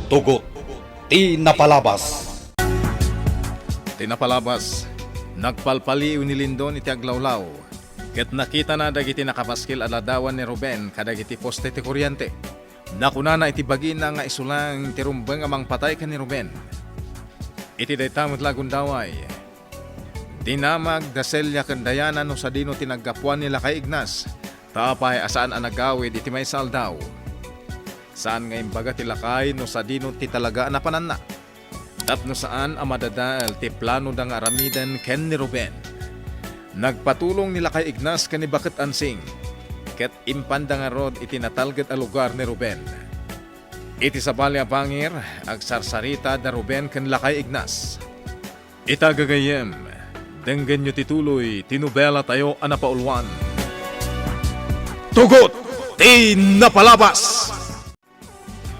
Tugot, ti napalabas. Tinapalabas, nagpalpaliw ni Lindon iti aglawlaw. Ket nakita na dagiti nakapaskil aladawan ni Ruben kadagiti poste ti kuryente. Nakunana iti bagina nga isulang ti rumbeng amang patay ka ni Ruben. Iti daytamot lagun daway. Dinamag daselya ken Dayana no sa dino tinaggapuan nila kay Ignas. Tapay asaan ang nagawid iti may saldaw. Saan ngayon baga tilakay no sa dino ti talaga na pananna. Tapno saan ang madadal ti plano dang aramidan ken ni Ruben. Nagpatulong nila kay Ignas ken ni Bakit Ansing. Ket impanda nga rod iti natalged a lugar ni Ruben. Iti sabali a bangir, agsarsarita da Ruben ken lakay Ignas. Itagagayem, denggen nyo tituloy, tinubela tayo anapaulwan. Tugot! Ti napalabas!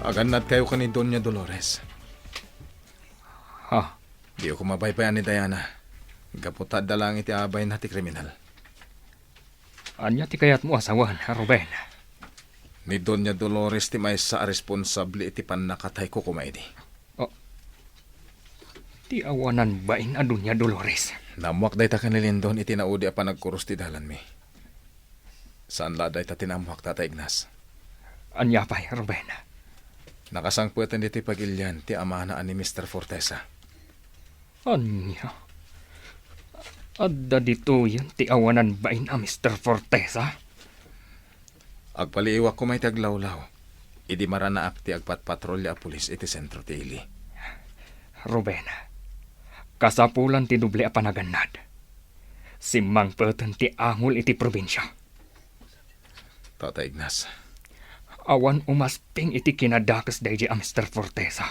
Aganad kayo kanin Doña Dolores. Ha? Di ako mabaybayan ni Diana. Kaputad da lang iti abay na ti kriminal. Anya ti kayat mo asawan, Ruben? Ni Doña Dolores ti may sa responsable iti panakatay ko kumaidi. Ti awanan ba in Doña Dolores? Namuak day ta kanilindon iti naudi a panagkurus ti dalan mi. Saan la day ta tinamuak tata Ignas? Anya pa, Ruben? Nakasangpuetan dito pagilyan ti amana ni Mr. Fortesa. Anya? Adda dito yan ti awanan ba in Mr. Fortesa? Agpaliiwak ko may taglawlaw. Idi maranaak ti agpatpatrolya a pulis iti sentro ti ili. Ruben, kasapulan ti duble a panaganad. Simang peten ti angol iti probinsya. Tata Ignas. Awan umasping iti kinadakas daydi a Mr. Fortesa.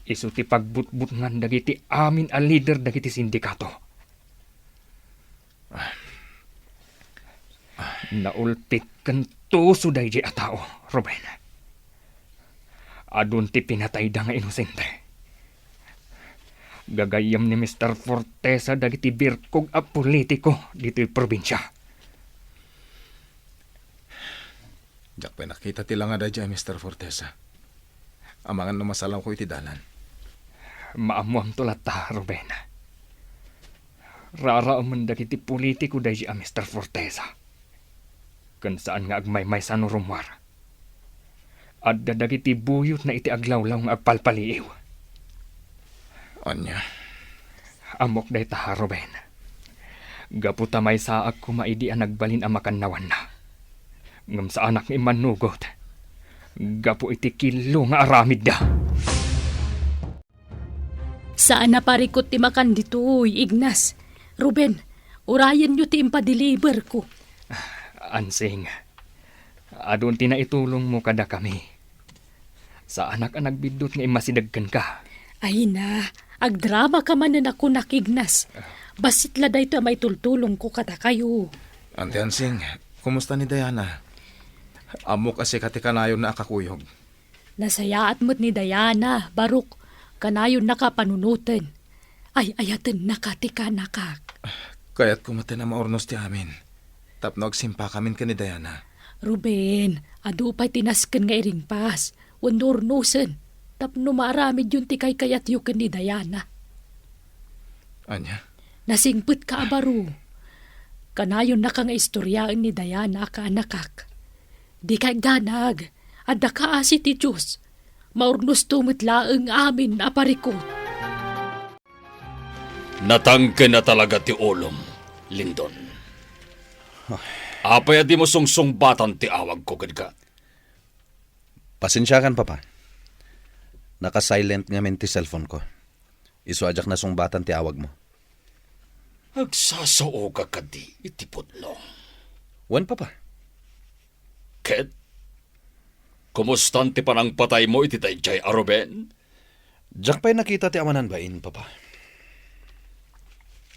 Isu ti pagbutbut ngan dagiti amin a leader dagiti sindikato. Naulpit ken tuso daydi a tao, Ruben. Adun ti pinatay da nga inosente. Gagayam ni Mr. Fortesa dagiti birkog a politiko dito'y probinsya. Diyak pa nakita ti lang nga dadya Mr. Fortesa. Amangan no masalaw ko iti dalan. Maamuam tulat ta, Ruben. Raraaman dagiti politiko daydi a Mr. Fortesa. Kan saan nga agmaymay sa nurumwar. Adda dagiti buyot na iti aglawlaw nga agpalpaliiw. Anya? Amok day ta, Ruben. Gaputa may saak kumaidi a nagbalin a makannawan na. Ngam sa anak ni manugot. Gapu iti kilo nga aramid da. Saan na parikot ti makan ditoy, Ignas? Ruben, urayan nyo ti impadeliver ko. Ansing, adun ti naitulong mo kada kami. Sa anak ang nagbidot nga imasidagkan ka. Ay na, agdrama ka man na ako nakignas. Basit la day to may tultulong ko kata kayo. Ante Ansing, kumusta ni Diana? Amo kasi katikanayon na akakuyog. Nasayaat mo't ni Diana, Baruk, kanayon nakapanunutin. Ay ayaten nakatika nakak. Kaya't kumate na maornos ti amin. Tapno agsimpa kamin ka ni Diana. Ruben, adu pa'y tinasken nga iring pas. Wandurnusen. Tapno maaramid yun ti kay kayat yu ni Diana. Anya? Nasingput ka abaru. Kanayon na kang istoryaan ni Diana ka anakak. Di kay danag, adda ka asi ti Diyos. Maurnos tumitlaang amin aparikot. Natangke na talaga ti ulom, Lindon. Apay di mo sungsungbatan ti awag ko ka. Pasensyakan, Papa. Naka-silent nga men ti cellphone ko. Isuadyak na sungbatan ti awag mo. Agsasao ka di itipot no. Wan, Papa. Ket, kumustan ti panang patay mo iti dayjay a Ruben? Diyak pa'y nakita ti amanan bain, Papa.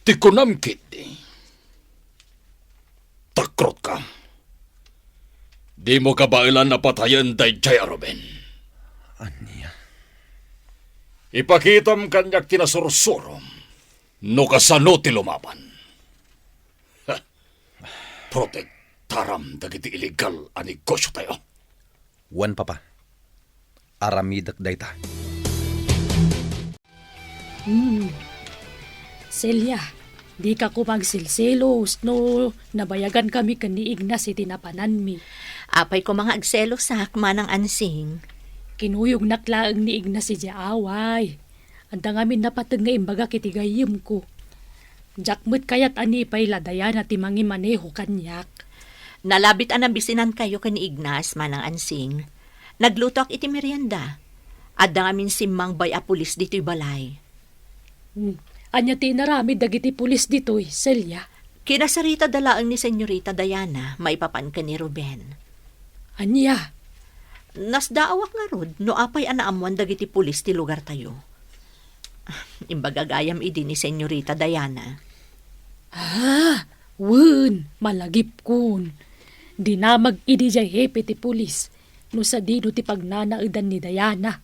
Ti kunam kiti. Takrot ka. Di mo kabailan na patayan dayjay a Ruben. Anya? Ipakitam kanyak tinasursurom. No kasano ti lumaban. Protect taram dagiti illegal a negosyo tayo. Wan, Papa. aramidak dayta. Celia, di ka ko magsilselos no nabayagan kami kani Ignas iti napanan mi. Apay ko mga agselo sa manang ansing. Kinuyog naklaang ni Ignas si away. Anda ngamin napatag nga imbaga kiti gayim ko. Jakmet kayat ani pay ladayan at timangi maneho kanyak. Nalabit anang bisinan kayo kani Ignas manang ansing. Nagluto ak iti merienda. Adda ngamin simmang bay a pulis dito'y balay. Anya ti narami dagiti pulis dito'y, Celia. Kinasarita dalaang ni Senyorita Diana, maipapan ka ni Ruben. Anya? Nasdaawak nga rod, no apay anaamuan dagiti pulis ti lugar tayo. Imbagagayam idi ni Senyorita Diana. Malagip kun. Dinamag idi jay hepe ti pulis, no sa dino ti pagnanaudan ni Diana.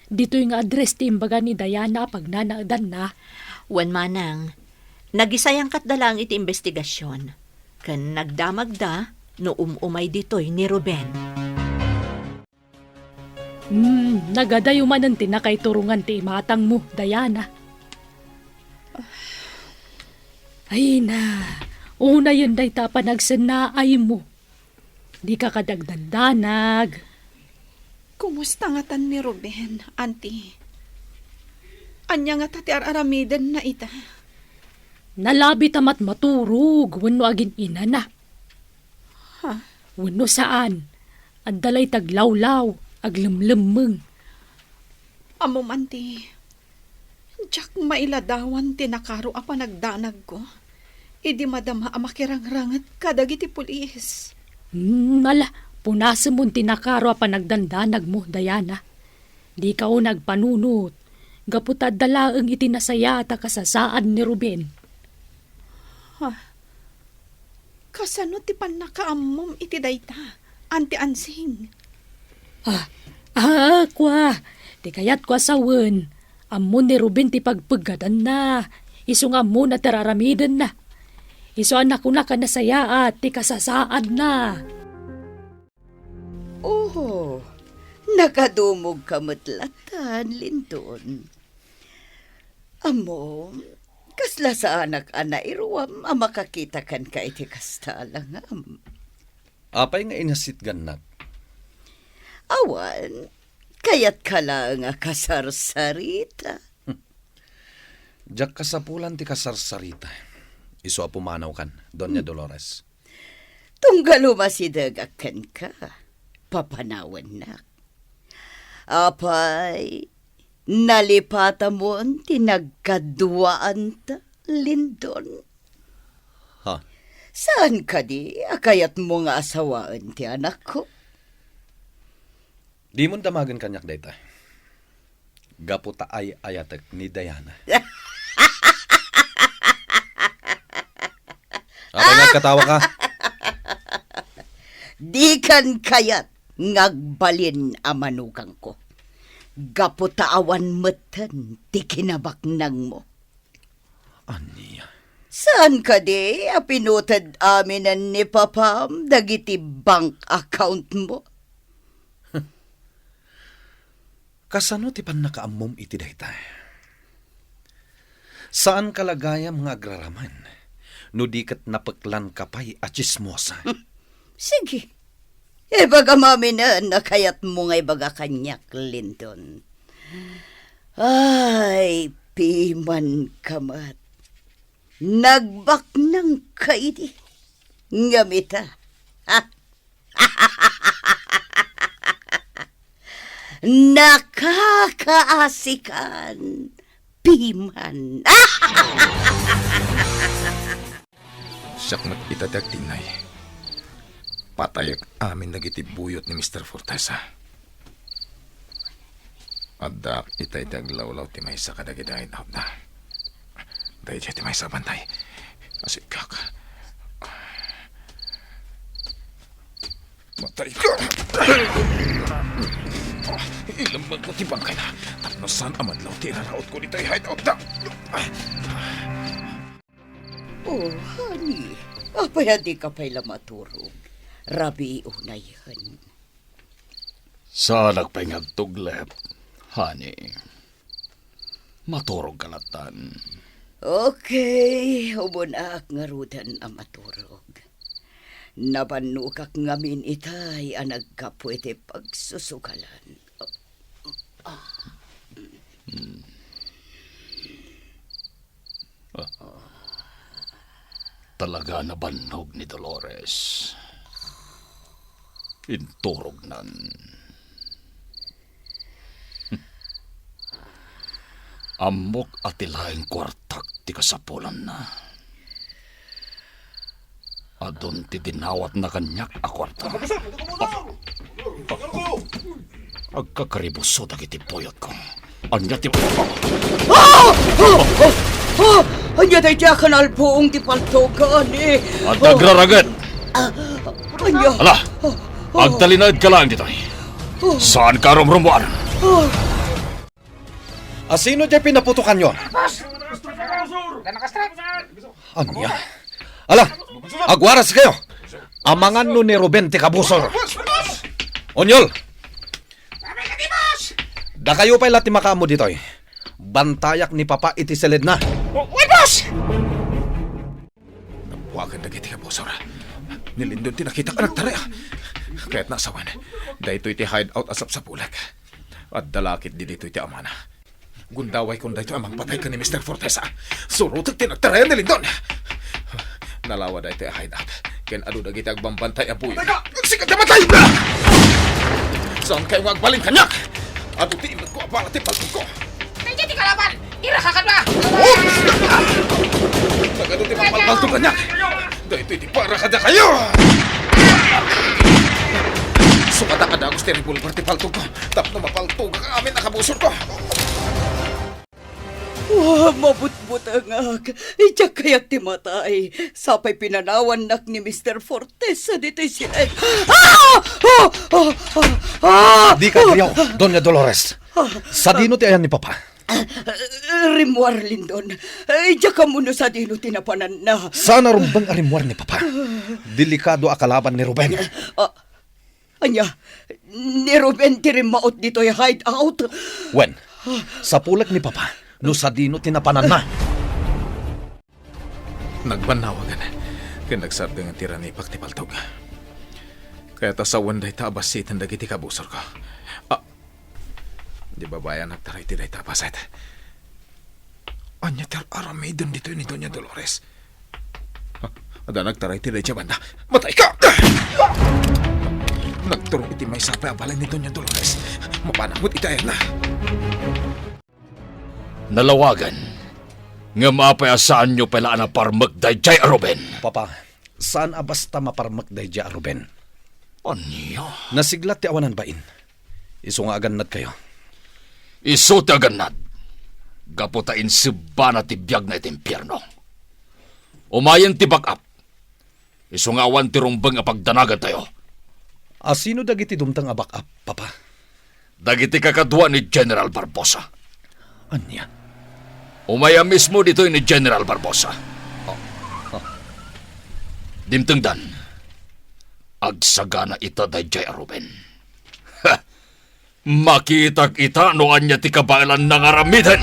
Dito'y nga address ti imbaga ni Diana pagnanaudan na. Wan manang, nagisayang kat dalang iti investigasyon. Kan nagdamag da, no umay dito'y ni Ruben. Nagadayo man ang tinakay turungan ti imatang mo, Diana. Ay na, una yun day tapa nagsanaay mo. Di ka kadagdandanag. Kumusta nga tan ni Ruben, auntie? Anya nga tati aramidan na ita. Nalabi tamat maturog, wano agin ina na. Ha? Wano saan? Andalay taglawlaw, aglemlemeng. Amom, auntie. Diyak mailadawan tinakaro a panagdanag ko. Idi madama a makirangrangat kadagiti pulis. Mala, punasa mo tinakaro a panagdandanag mo, Diana. Di ka o nagpanunot. Gaputad dalaang itinasaya at kasasaan ni Ruben. Kasano ti pan nakaamom iti dayta, auntie Ansing? Kwa. Di kayat kwa sawen. Amon ni Ruben ti pagpagadan na. Iso nga mo na teraramidan na. Iso anak ko na kanasaya at ti kasasaan na. Oh, nakadumog kamatlatan, Linton. Amo, kasla sa anak ana iruam ang makakita kan ka iti kastalangam. Apay nga inasit ganak. Awan, kayat ka lang nga kasarsarita. Diyak kasapulan ti kasarsarita. Iso a pumanaw kan, Doña Dolores. Tunggalo masidagakan ka, papanawan na. Apay, nalipata mo ang tinagkaduaan ta, Lindon. Ha? Saan ka di? Akayat mo nga asawaan ti anak ko. Di mo damagan kanyak dayta. Gaputa ay ayatek ni Diana. Apay nagkatawa ka? Di kan kayat ngagbalin amanugang ko. Gaputaawan meten ti kinabaknang mo. Aniya. Saan ka di? Pinutad aminan ni Papam dagiti bank account mo. Kasano ti pan nakaamom iti dayta? Saan kalagayam nga agraraman? No di kat napaklan kapay at chismosa. Sige. Baga maminan na kayat mo nga'y baga kanyak, Linton. Ay, piman kamat. Nagbak ng kaidi. Ngamita. Nakakaasikan. Piman. Sakmat itadag tinay. Patayak amin nagitibuyot ni Mr. Fortesa. Adak itay taglawlaw ti may sa kadagidahin out na. Dahil ti may sa bantay. Asikak. Matay ka! Ilambag mo ti bangkay na. Tapos saan amadlaw ti raraot ko ni tayo hideout na. Oh, honey. Apay di ka pa'y lamaturog. Rabi unayan. Sa nagpahingag tuglep, honey. Maturog kalatan. Okay, hubunak nga rudan ang maturog. Nabanukak ngamin itay ang nagkapwede pagsusukalan. Talaga nabanog ni Dolores. Inturog nan. Amok at ilaing kwartak ti kasapulan na. Adon ti dinawat na kanyak a kwarta. Agkakaribuso dagiti poyot ko. Anya ti Anya tayo siya kanal poong ti paltokan eh. At nagraragat. Anya. Ala, agtalinad ka lang dito. Saan ka rumrumuan? Sino dyan pinaputukan yon? Anya? Ala, agwaras kayo. Amangan no ni Ruben ti kabusor. Onyol! Da kayo pa'y lati makamo dito eh. Bantayak ni Papa iti selid na. Nabuwagan na kiti kabusor. Nilindon ti nakita ka nagtari. Kaya't nasawan, dahito iti hideout asap sa pulag. At dalakit di dito iti amana. Gundaway kung dahito amang patay ka ni Mr. Fortesa. Surutag tinagtarayan nilindon. Nalawa dahito iti hideout. Ken adu dagiti agbambantay ang puyo. Sikat na matay! Saan kayo magbaling kanyak? At utiinod ko apala ti paltog ko. Nandiyan di kalaban! Irasakan na! Nagano ti mapalpaltog kanyak? Dahito iti para kada kayo! Sukata kada gusto rin bulbar ti paltog ko. Tapno mapaltog ang amin nakabusor ko. Wah, mabutbutangag. Itiyak kaya't ti matay. Sapay pinanawan nak ni Mr. Fortes sa dito'y sila. Di ka kriyaw, Doña Dolores. Sa dino ti ayan ni Papa. Rimuar Lindon. Itiyak ka muna sa dino tinapanan na. Sana rumbang arimwar ni Papa. Delikado akalaban ni Ruben. Anya, ni Ruben tirimaot dito'y hideout. Wen, sa pulag ni Papa, no sa dino tinapanan na. Nagbanawagan. Kaya nagsarda nga tira ni Pagtipaltog. Kaya tasawan dahi tabasitan dagiti kabusor ko. Di ba bayan nagtaray ti dahi tabasit? Anya tar aramidon dito ni Doña Dolores. Ada nagtaray ti dahi siya banda. Matay ka! Nagturong iti may sapay abalay ni Doña Dolores. Mapanamot itayan na. Nalawagan. Nga mapayasaan nyo pala na parmag dayjay Ruben. Papa, saan basta maparmak dayjay Ruben? Anya? Nasiglat ti awanan bain. Iso nga aganad kayo. Iso ti aganad. Gaputain si bana ti biyag na iti impyerno. Umayan ti back-up. Iso nga awan ti rumbang apagdanagan tayo. Sino dagiti dumtang abak up, Papa? Dagiti kakadwa ni General Barbosa. Anya? Umaya mismo dito ni General Barbosa. Dimtengdan, agsagana ita dayjay Ruben. Makita kita noan niya ti kabailan ng aramidan.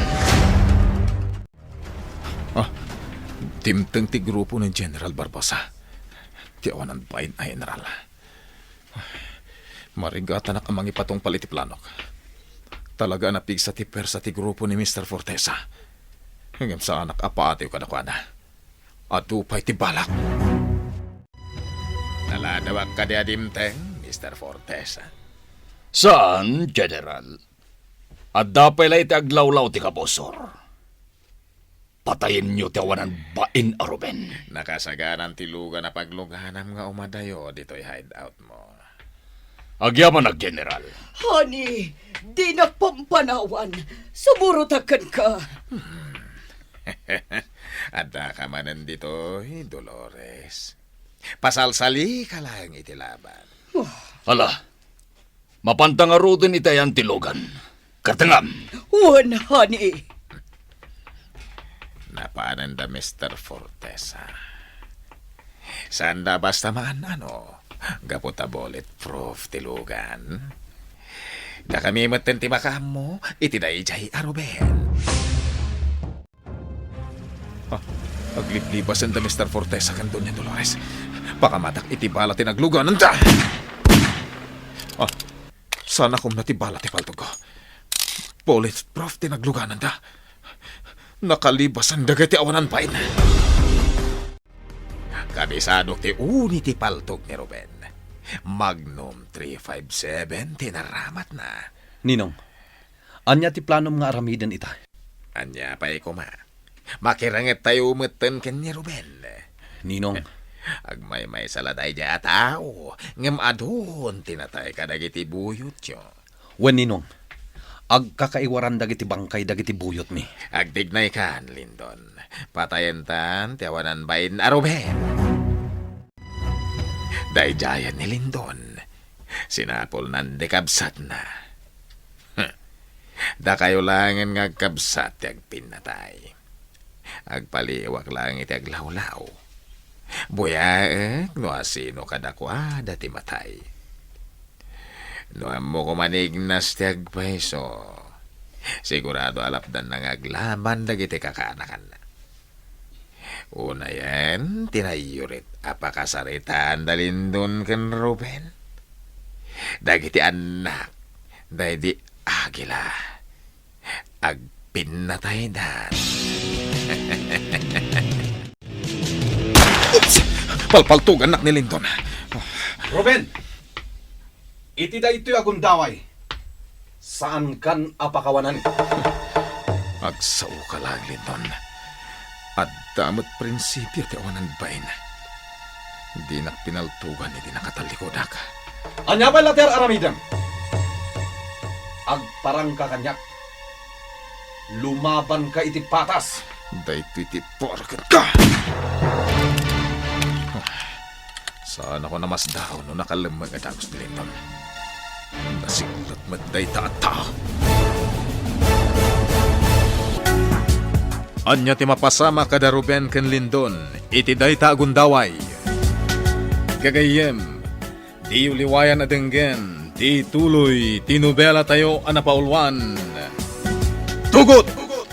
Dimteng ti grupo ng General Barbosa. Ti awanan bain ay general. Marigata na kamang ipatong paliti planok. Talaga napigsa ti persa ti grupo ni Mr. Fortesa. Hanggang sa anak apaatiw ka na kwa na. Atupay ti balak. Naladawag ka di adimteng, Mr. Fortesa. Saan, General? At dapay lang iti aglawlaw ti kabosor. Patayin niyo ti awanan bain a Ruben. Nakasagaran ti luga na pagluganam nga umadayo dito'y hideout mo. Agyaman na, General. Honey, di na pampanawan. Sumurutakan ka. Ada ka manan dito, Dolores. Pasalsali ka lang iti laban. Hala, mapantang arudin itayan tilogan. Katangam. Wan, honey. Napaanan da Mr. Fortesa. Sanda basta man ano, gaputa bulletproof tilugan. Da kami maten ti makamo, iti dayjay a Ruben. Agliblibasan da Mr. Fortes sa kanto niya, Dolores. Pakamatak itibala tinagluganan da. Sana kung natibala ti palto ko. Bulletproof tinagluganan da. Nakalibasan daga ti awanan pain. Kabisado ti uni ti paltog ni Ruben. Magnum 357 tinaramat na. Ninong, anya ti planom nga aramidan ita? Anya pa kuma. Makiranget tayo umeten ken ni Ruben. Ninong, Agmay-may saladay dya tao. Ngem adon tinatay ka dagiti buyot yo. wen ninong, agkakaiwaran dagiti bangkay dagiti buyot mi. Agdignay kan, Lindon. Patayen tan, tiawanan bain Ruben. Dayjayan ni Lindon. Sinapol nan dekabsat na. Da kayo langin ngagkabsat yag pinatay. Agpaliwak lang iti aglawlaw. Buyaek, no asino kadakwa dati matay. No amo ko manignas ti agpaiso. Sigurado alapdan nang aglaman dagiti kakanakan na. Una yan, tinayurit apakasaritan dalindon ken Ruben. Dagiti anak, dahil agila. Agpinatay dan. Oops! Palpaltog anak ni Lindon. Ruben! Iti da ito'y agundaway. Saan kan apakawanan? Agsaw ka lang, Lindon. At damot prinsipyo ti awanan bain. Di nak pinaltugan iti nakatalikodak. Anya ba later aramidan? Agparang ka kanyak. Lumaban ka iti patas. Dahito iti porkat ka! Saan ako namasdaw no nakalamag at agos ni Lindon. Nasiglat maday tao. Anya ti mapasama kada Ruben ken Lindon, iti dayta agundaway. Gagayem, di uliwayan adenggen, di tuloy, tinubela tayo anapaulwan. Tugot,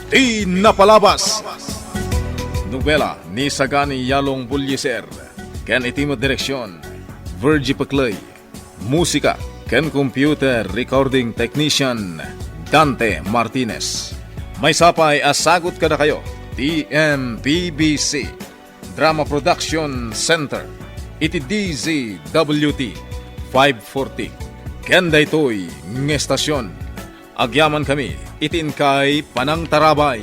di napalabas. Nobela ni Sagani Yalong Bulyeser, ken itimo direksyon, Virgie Paclay. Musika, ken computer recording technician, Dante Martinez. May sapay asagot kada kayo, TMPBC, Drama Production Center, iti DZWT 540. Ken daytoy ng estasyon. Agyaman kami, itin kay Panang Tarabay.